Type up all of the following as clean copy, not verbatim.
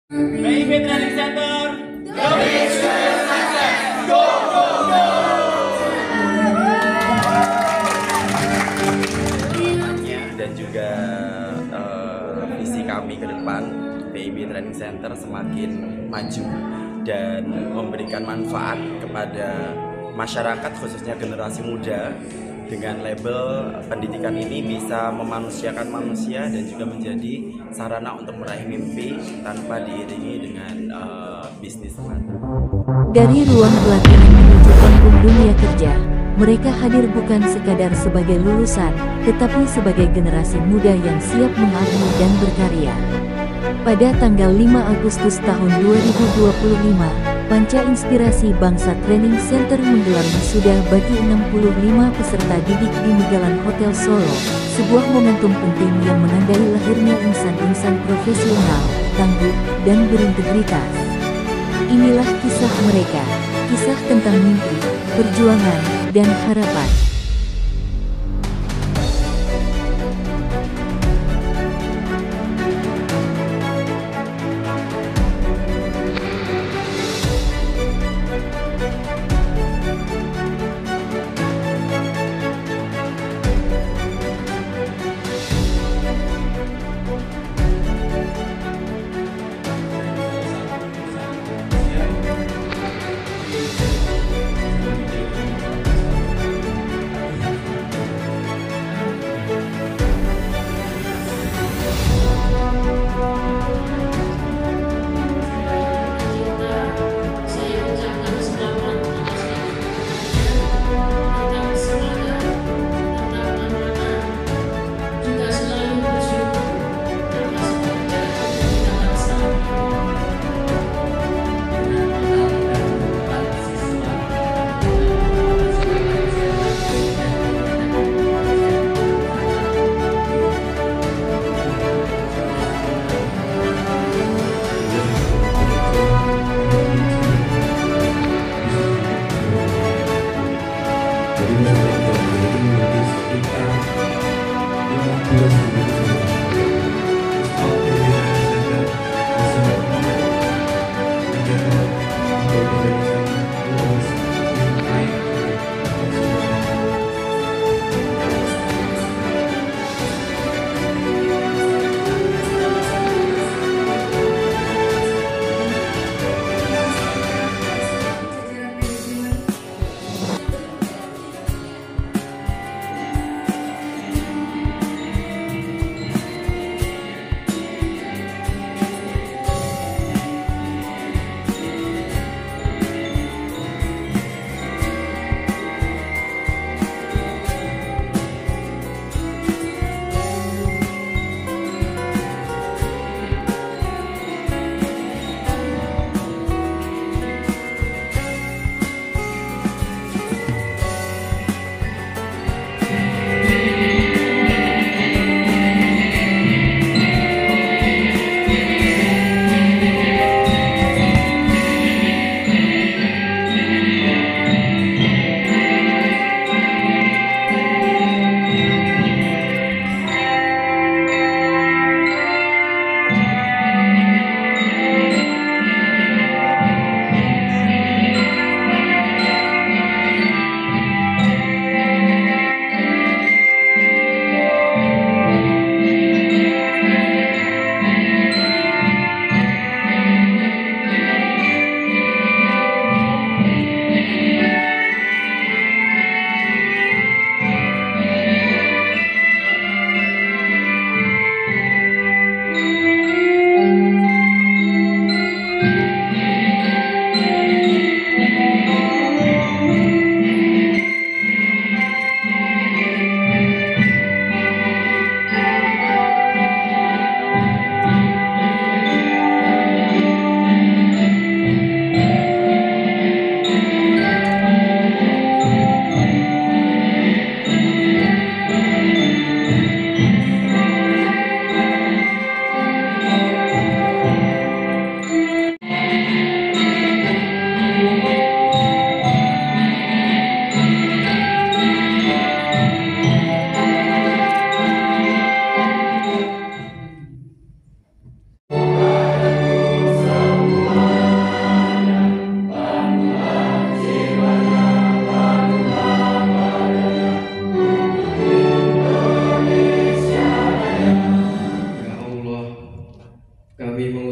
PIB Training Center, dan juga visi kami ke depan PIB Training Center semakin maju dan memberikan manfaat kepada masyarakat khususnya generasi muda. Dengan label pendidikan ini bisa memanusiakan manusia dan juga menjadi sarana untuk meraih mimpi tanpa diiringi dengan bisnis semata. Dari ruang pelatihan menuju panggung dunia kerja, mereka hadir bukan sekadar sebagai lulusan, tetapi sebagai generasi muda yang siap mengabdi dan berkarya. Pada tanggal 5 Agustus tahun 2025, Panca Inspirasi Bangsa Training Center menggelar wisuda bagi 65 peserta didik di Megalan Hotel Solo, sebuah momentum penting yang menandai lahirnya insan-insan profesional, tangguh, dan berintegritas. Inilah kisah mereka, kisah tentang mimpi, perjuangan, dan harapan.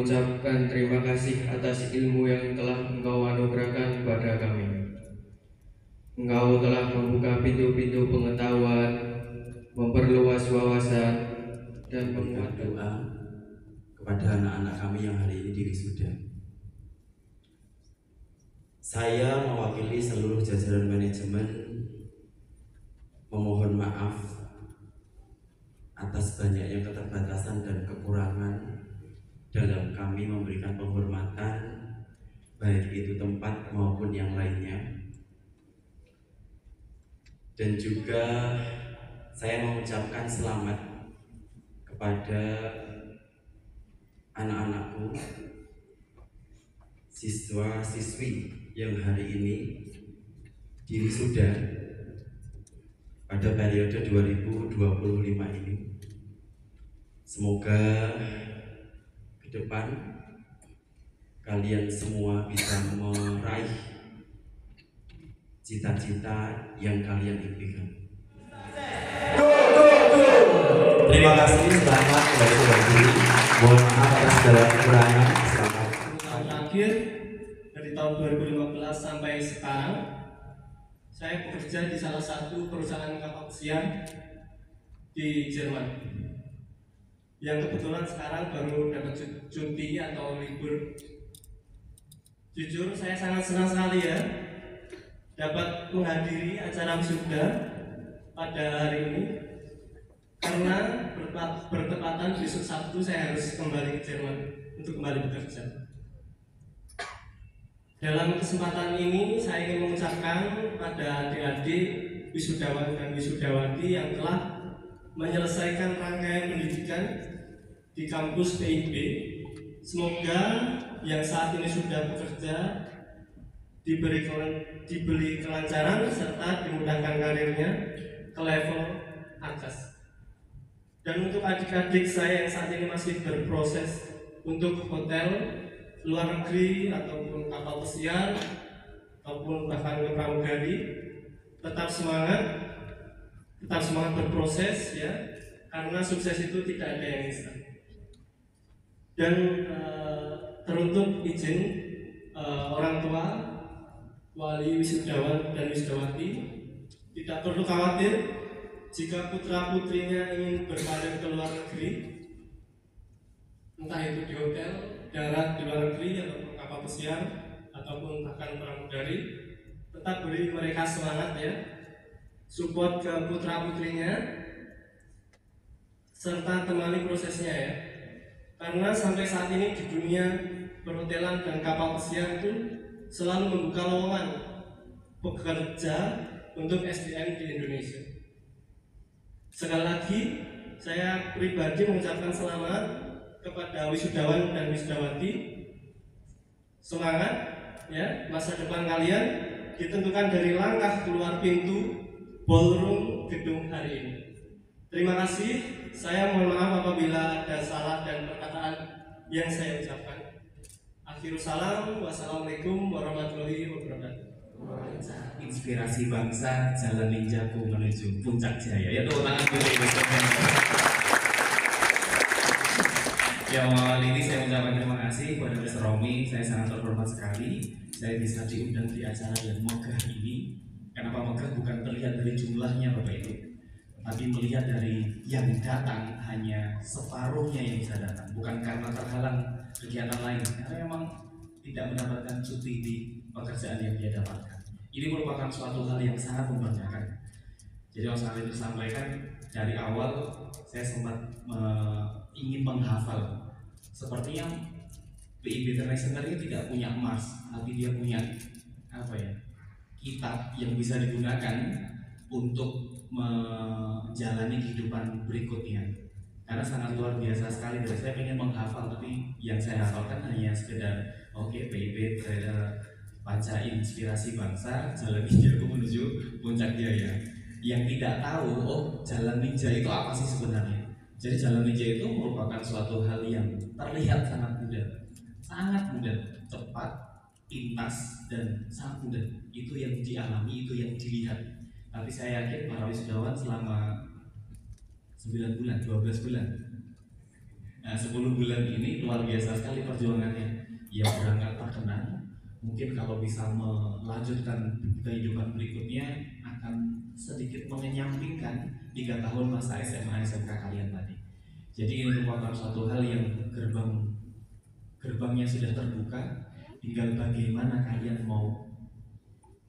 mengucapkan terima kasih atas ilmu yang telah Engkau anugerahkan kepada kami. Engkau telah membuka pintu-pintu pengetahuan, memperluas wawasan, dan Memberikan menguatkan doa kepada anak-anak kami yang hari ini diwisuda. Saya mewakili seluruh jajaran manajemen memohon maaf atas banyaknya keterbatasan dan kekurangan dalam kami memberikan penghormatan, baik itu tempat maupun yang lainnya. Dan juga saya mengucapkan selamat kepada anak-anakku, siswa-siswi yang hari ini diwisuda pada periode 2025 ini. Semoga ke depan kalian semua bisa meraih cita-cita yang kalian impikan. Terima kasih, selamat kembali. Mohon maaf atas segala kekurangan. Selamat. Tahun terakhir dari tahun 2015 sampai sekarang, saya bekerja di salah satu perusahaan kapal pesiar di Jerman. Yang kebetulan sekarang baru dapat cuti atau libur. Jujur saya sangat senang sekali ya dapat menghadiri acara wisuda pada hari ini, karena bertepatan besok Sabtu saya harus kembali ke Jerman untuk kembali bekerja. Dalam kesempatan ini saya ingin mengucapkan pada adik-adik wisudawan dan wisudawati yang telah menyelesaikan rangkaian pendidikan di kampus PIB. Semoga yang saat ini sudah bekerja diberi kelancaran serta dimudahkan karirnya ke level atas. Dan untuk adik-adik saya yang saat ini masih berproses untuk hotel luar negeri ataupun kapal pesiar ataupun bahkan ke pramugari, tetap semangat berproses ya, karena sukses itu tidak ada yang instan. Dan teruntuk izin orang tua, wali wisudawan dan wisudawati, tidak perlu khawatir jika putra-putrinya ingin berkarir ke luar negeri, entah itu di hotel, darat di luar negeri ataupun kapal pesiar ataupun bahkan pramugari. Tetap beri mereka semangat ya, support ke putra-putrinya serta temani prosesnya ya, karena sampai saat ini di dunia perhotelan dan kapal pesiar itu selalu membuka lowongan pekerja untuk SDM di Indonesia. Sekali lagi saya pribadi mengucapkan selamat kepada wisudawan dan wisudawati. Semangat ya, masa depan kalian ditentukan dari langkah keluar pintu ballroom gedung hari ini. Terima kasih. Saya mohon maaf apabila ada salah dan perkataan yang saya ucapkan. Akhirul salam, wassalamualaikum warahmatullahi wabarakatuh. Inspirasi bangsa, jalan ninjaku menuju puncak jaya. Ya tepuk tangan dulu. Ya, awal ini saya mengucapkan terima kasih kepada Mr. Romi. Saya sangat terhormat sekali saya bisa diundang di acara yang megah ini. Kenapa megah? Bukan terlihat dari jumlahnya Bapak Ibu, tapi melihat dari yang datang hanya separuhnya yang bisa datang, bukan karena terhalang kegiatan lain, karena memang tidak mendapatkan cuti di pekerjaan yang dia dapatkan. Ini merupakan suatu hal yang sangat membanggakan. Jadi Mas Khalid sampaikan dari awal saya sempat ingin menghafal. Sepertinya PIB Training Center ini tidak punya emas, tapi dia punya kitab yang bisa digunakan untuk menjalani kehidupan berikutnya. Karena sangat luar biasa sekali. Dari saya ingin menghafal, tapi yang saya hafalkan hanya sekedar PIB baca inspirasi bangsa, jalan ninjaku menuju puncak jaya. Yang tidak tahu, jalan ninja itu apa sih sebenarnya? Jadi jalan ninja itu merupakan suatu hal yang terlihat sangat mudah, cepat, pintas, dan sangat mudah. Itu yang dialami, itu yang dilihat. Tapi saya yakin para wisudawan selama 9 bulan, 12 bulan Nah, 10 bulan ini luar biasa sekali perjuangannya. Yang berangkat terkenal, mungkin kalau bisa melanjutkan kehidupan berikutnya akan sedikit mengenyampingkan 3 tahun masa SMA SMK kalian tadi. Jadi ini merupakan suatu hal yang gerbangnya sudah terbuka, tinggal bagaimana kalian mau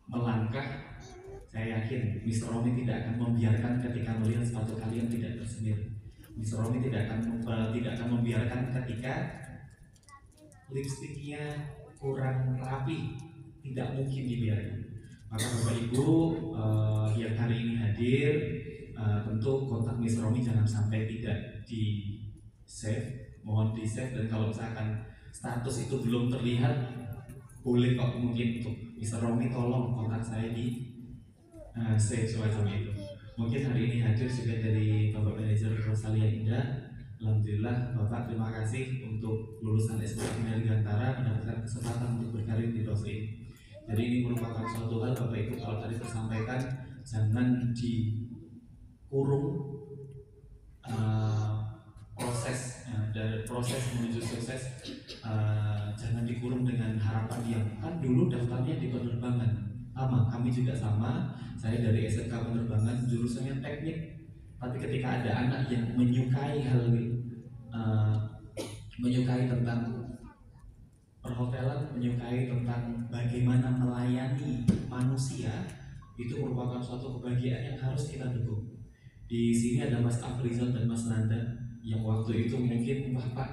melangkah. Saya yakin Mr. Romi tidak akan membiarkan ketika melihat sepatu kalian tidak tersemir. Mr. Romi tidak akan membiarkan ketika lipstiknya kurang rapi, tidak mungkin dibiarkan. Maka Bapak Ibu yang hari ini hadir, tentu kontak Mr. Romi jangan sampai tidak di save, mohon di save. Dan kalau misalkan status itu belum terlihat, boleh kok mungkin untuk Mr. Romi tolong kontak saya di save semacam itu. Mungkin hari ini hadir juga dari Bapak Manajer Rosalia Indah. Alhamdulillah Bapak, terima kasih untuk lulusan S2 dari Gantara mendapatkan kesempatan untuk berkarir di Rosalia. Jadi ini merupakan suatu hal Bapak Ibu, kalau tadi tersampaikan jangan dikurung dari proses menuju sukses, jangan dikurung dengan harapan yang kan dulu daftarnya di penerbangan. Sama, kami juga sama. Saya dari SMK penerbangan, jurusannya teknik. Tapi ketika ada anak yang menyukai menyukai tentang perhotelan, menyukai tentang bagaimana melayani manusia, itu merupakan suatu kebahagiaan yang harus kita dukung. Di sini ada Mas Afrizal dan Mas Nanda yang waktu itu mungkin, Pak,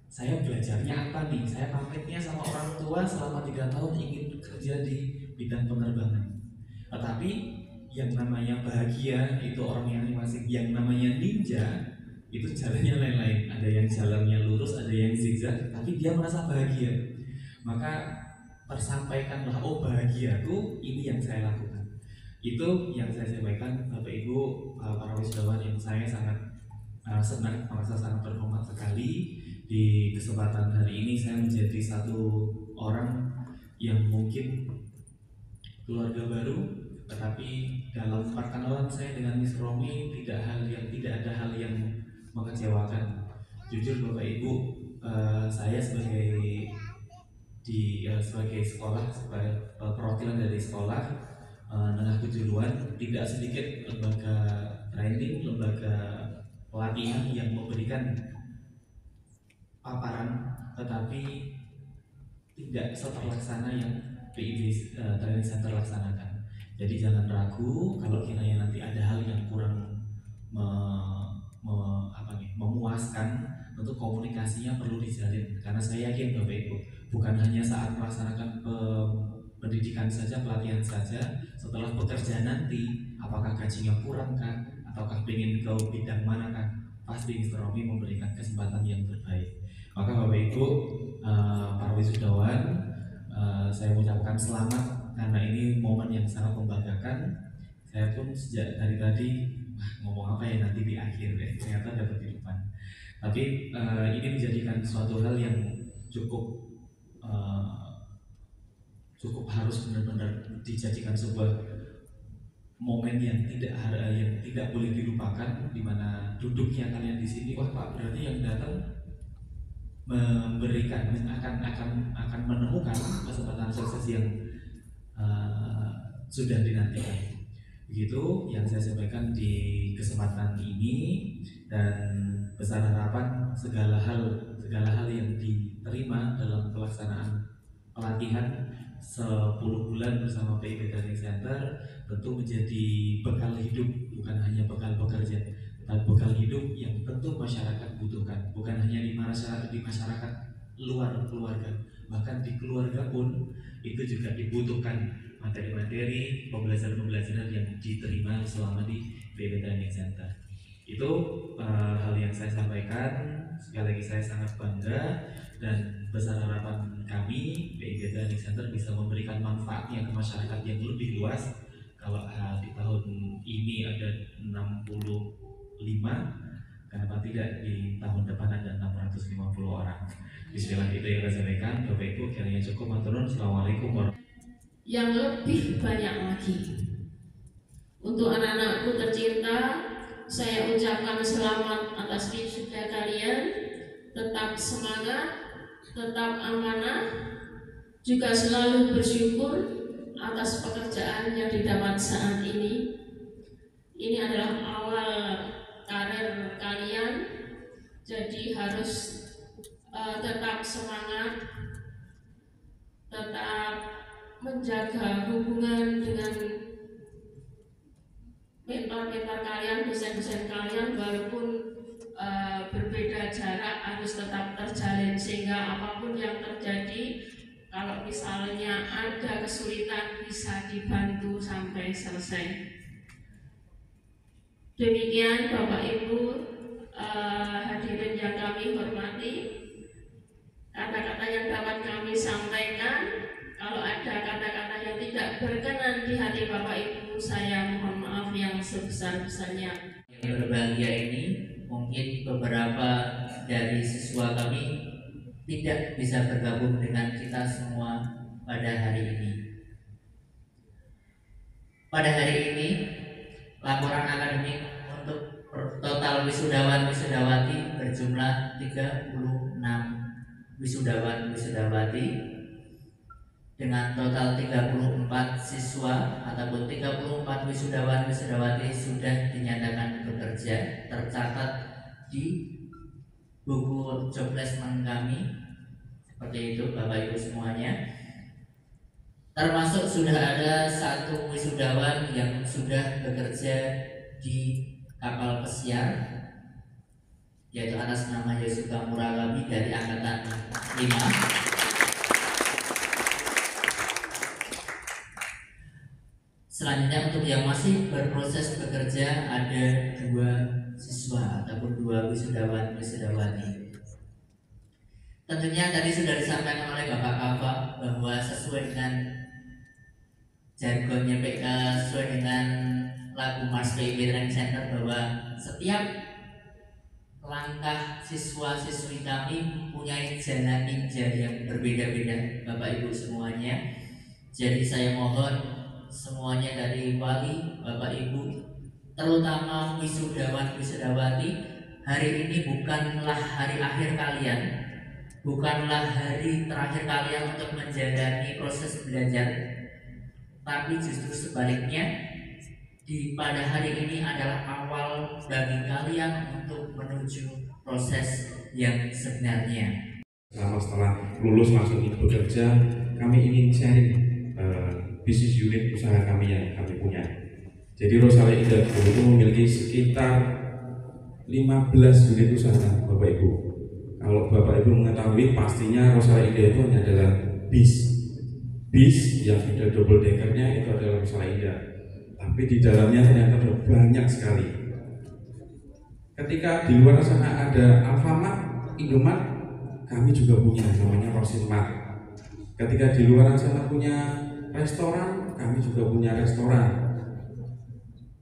saya belajarnya apa nih? Saya pamitnya sama orang tua selama 3 tahun ingin bekerja di bidang penerbangan. Tetapi yang namanya bahagia itu orang yang masing, yang namanya ninja itu jalannya lain-lain. Ada yang jalannya lurus, ada yang zigzag, tapi dia merasa bahagia. Maka tersampaikanlah, oh bahagiaku ini yang saya lakukan. Itu yang saya sampaikan Bapak Ibu para wisudawan yang saya sangat senang, merasa sangat terhormat sekali. Di kesempatan hari ini saya menjadi satu orang yang mungkin keluarga baru, tetapi dalam perkenalan saya dengan Miss Romi tidak ada hal yang mengecewakan. Jujur Bapak Ibu, saya sebagai sekolah, sebagai perwakilan dari sekolah Menengah Kejuruan, tidak sedikit lembaga training, lembaga pelatihan yang memberikan paparan, tetapi tidak seterlaksana yang PIB Training Center laksanakan. Jadi jangan ragu kalau kiranya nanti ada hal yang kurang memuaskan, untuk komunikasinya perlu dijalin. Karena saya yakin Bapak Ibu, bukan hanya saat melaksanakan pendidikan saja, pelatihan saja, setelah bekerja nanti, apakah gajinya kurang kah, ataukah ingin ke bidang mana kan, pasti Mr. Romi memberikan kesempatan yang terbaik. Maka Bapak Ibu para wisudawan, saya mengucapkan selamat karena ini momen yang sangat membanggakan. Saya pun sejak dari tadi ngomong apa ya nanti di akhir ya, ternyata dapat di depan. Tapi ini menjadikan suatu hal yang cukup harus benar-benar dijadikan sebuah momen yang tidak boleh dilupakan, di mana duduknya kalian di sini. Wah Pak, berarti yang datang memberikan akan menemukan kesempatan sukses yang sudah dinantikan. Begitu yang saya sampaikan di kesempatan ini, dan besar harapan segala hal yang diterima dalam pelaksanaan pelatihan 10 bulan bersama PIB Training Center tentu menjadi bekal hidup, bukan hanya bekal bekerja, tetapi bekal hidup yang tentu masyarakat butuhkan. Bukan hanya di masyarakat luar keluarga, bahkan di keluarga pun itu juga dibutuhkan materi-materi pembelajaran yang diterima selama di PIB Training Center. Itu hal yang saya sampaikan. Sekali lagi saya sangat bangga, dan besar harapan kami PIB Training Center bisa memberikan manfaatnya ke masyarakat yang lebih luas. Kalau di tahun ini ada 65, kenapa tidak di tahun depan ada 650 orang. Bismillah, itu yang saya sampaikan. Bapak Ibu kiranya cukup. Maturun. Assalamualaikum warahmatullahi wabarakatuh. Yang lebih banyak lagi untuk anak-anakku tercinta, saya ucapkan selamat atas wisuda kalian. tetap semangat, tetap amanah, juga selalu bersyukur atas pekerjaan yang didapat saat ini. Ini adalah awal karir kalian, jadi harus tetap semangat, tetap menjaga hubungan dengan mentor-mentor kalian, dosen-dosen kalian, walaupun berbeda jarak harus tetap terjalin, sehingga apapun yang terjadi, kalau misalnya ada kesulitan bisa dibantu sampai selesai. Demikian Bapak Ibu hadirin yang kami hormati, kata-kata yang dapat kami sampaikan. Kalau ada kata-kata yang tidak berkenan di hati Bapak Ibu, saya mohon maaf yang sebesar-besarnya. Yang berbahagia ini mungkin beberapa dari siswa kami tidak bisa bergabung dengan kita semua pada hari ini. Pada hari ini, laporan akademik untuk total wisudawan-wisudawati berjumlah 36 wisudawan-wisudawati dengan total 34 siswa ataupun 34 wisudawan-wisudawati sudah dinyatakan bekerja, tercatat di buku job placement kami. Seperti itu Bapak Ibu semuanya. Termasuk sudah ada satu wisudawan yang sudah bekerja di kapal pesiar, yaitu atas nama Yosuka Muragabi dari angkatan 5. Selanjutnya untuk yang masih berproses bekerja ada 2 siswa ataupun 2 wisudawan-wisudawati. Tentunya tadi sudah disampaikan oleh Bapak Kafa bahwa sesuai dengan jargonnya PK, sesuai dengan lagu Mars PIB Training Center, bahwa setiap langkah siswa-siswi kami mempunyai jalan ninja yang berbeda-beda Bapak Ibu semuanya. Jadi saya mohon semuanya dari wali, Bapak Ibu, terutama wisudawan-wisudawati, hari ini bukanlah hari akhir kalian, bukanlah hari terakhir kalian untuk menjalani proses belajar, tapi justru sebaliknya, pada hari ini adalah awal bagi kalian untuk menuju proses yang sebenarnya. Setelah lulus langsung bekerja, kami ingin sharing bisnis unit usaha kami yang kami punya. Jadi Rosalia Indah Group itu memiliki sekitar 15 unit usaha Bapak Ibu. Kalau Bapak Ibu mengetahui, pastinya Rosalia Indah itu hanya adalah bis yang sudah double deckernya itu adalah Rosalia Indah. Tapi di dalamnya ternyata ada banyak sekali. Ketika di luar sana ada Alfamart, Indomart, kami juga punya namanya Rosinmart. Ketika di luar sana punya restoran, kami juga punya restoran.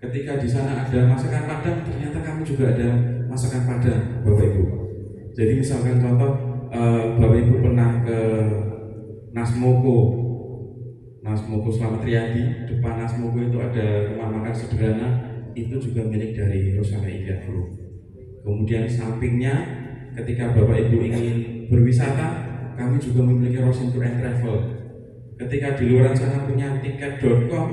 Ketika di sana ada masakan Padang, ternyata kami juga ada masakan Padang, Bapak Ibu. Jadi misalkan contoh, Bapak Ibu pernah ke Nasmoko Slamet Riyadi, depan Nasmoko itu ada rumah makan sederhana, itu juga milik dari Rosalia Indah Group. Kemudian sampingnya, ketika Bapak Ibu ingin berwisata, kami juga memiliki Rosin Tour and Travel. Ketika di luar sana punya tiket.com,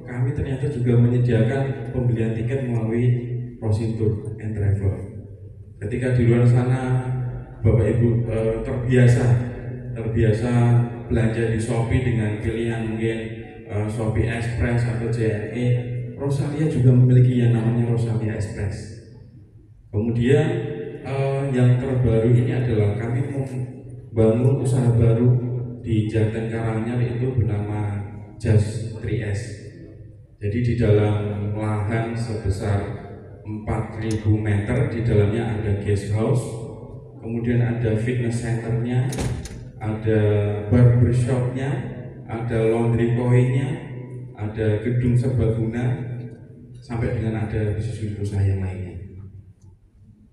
kami ternyata juga menyediakan pembelian tiket melalui Rosin Tour and Travel. Ketika di luar sana Bapak Ibu terbiasa belanja di Shopee dengan pilihan mungkin Shopee Express atau JNE, Rosalia juga memiliki yang namanya Rosalia Express. Kemudian yang terbaru ini adalah kami membangun usaha baru di Janten Karanganyar, itu bernama Just 3S. Jadi di dalam lahan sebesar 4.000 meter, di dalamnya ada guest house, kemudian ada fitness centernya, ada barbershopnya, ada laundry koi-nya, ada gedung serbaguna, sampai dengan ada bisnis usaha yang lainnya.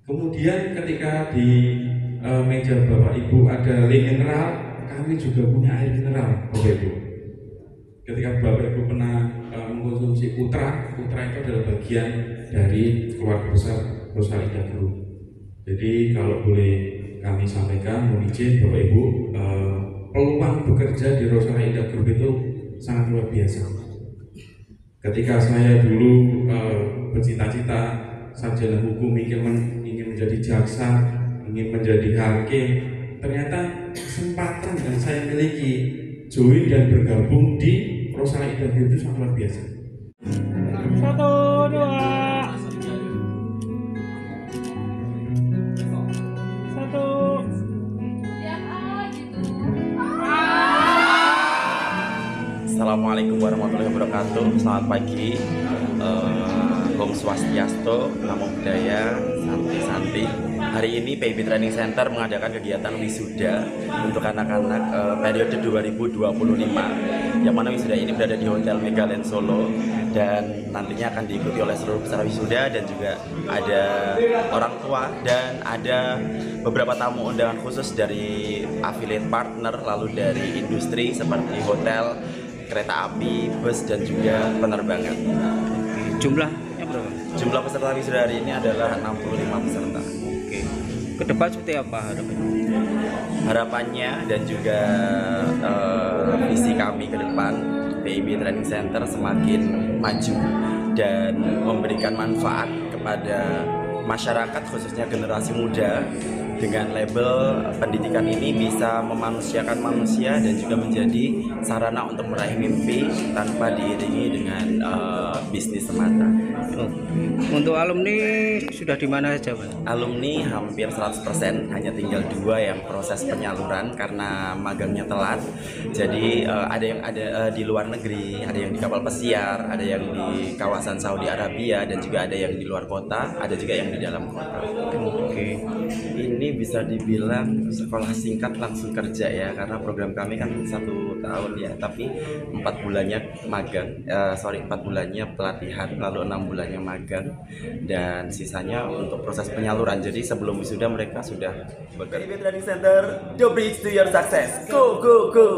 Kemudian ketika di meja Bapak Ibu ada link mineral, kami juga punya air mineral, Bapak Ibu. Ketika Bapak Ibu pernah mengkonsumsi Putra itu adalah bagian dari keluarga besar Rosalia Indah Group. Jadi kalau boleh kami sampaikan, mohon izin Bapak Ibu, peluang bekerja di Rosalia Indah Group itu sangat luar biasa. Ketika saya dulu bercita-cita sarjana hukum, ingin menjadi jaksa, ingin menjadi hakim, ternyata kesempatan yang saya miliki join dan bergabung di Rosalia Indah Group itu sangat luar biasa. 1, 2 Assalamualaikum warahmatullahi wabarakatuh. Selamat pagi. Om Swastiastu, Namo Buddhaya, Santi. Hari ini PIB Training Center mengadakan kegiatan wisuda untuk anak-anak periode 2025, yang mana wisuda ini berada di Hotel Megaland Solo dan nantinya akan diikuti oleh seluruh peserta wisuda dan juga ada orang tua dan ada beberapa tamu undangan khusus dari affiliate partner, lalu dari industri seperti hotel, kereta api, bus dan juga penerbangan. Jumlahnya berapa? Jumlah peserta wisuda hari ini adalah 65 peserta. Oke. Ke depan seperti apa harapannya? Harapannya dan juga visi kami ke depan, PIB Training Center semakin maju dan memberikan manfaat kepada masyarakat khususnya generasi muda. Dengan label pendidikan ini bisa memanusiakan manusia dan juga menjadi sarana untuk meraih mimpi tanpa diiringi dengan bisnis semata. Untuk alumni sudah di mana saja, Pak? Alumni hampir 100%, hanya tinggal 2 yang proses penyaluran karena magangnya telat. Jadi ada yang ada di luar negeri, ada yang di kapal pesiar, ada yang di kawasan Saudi Arabia dan juga ada yang di luar kota, ada juga yang di dalam kota. Oke. Ini bisa dibilang sekolah singkat langsung kerja ya, karena program kami kan 1 tahun ya, tapi 4 bulannya magang, 4 bulannya pelatihan, lalu 6 bulannya magang dan sisanya untuk proses penyaluran. Jadi sebelum wisuda mereka sudah bekerja. PIB Training Center, the bridge to your success. Go go go.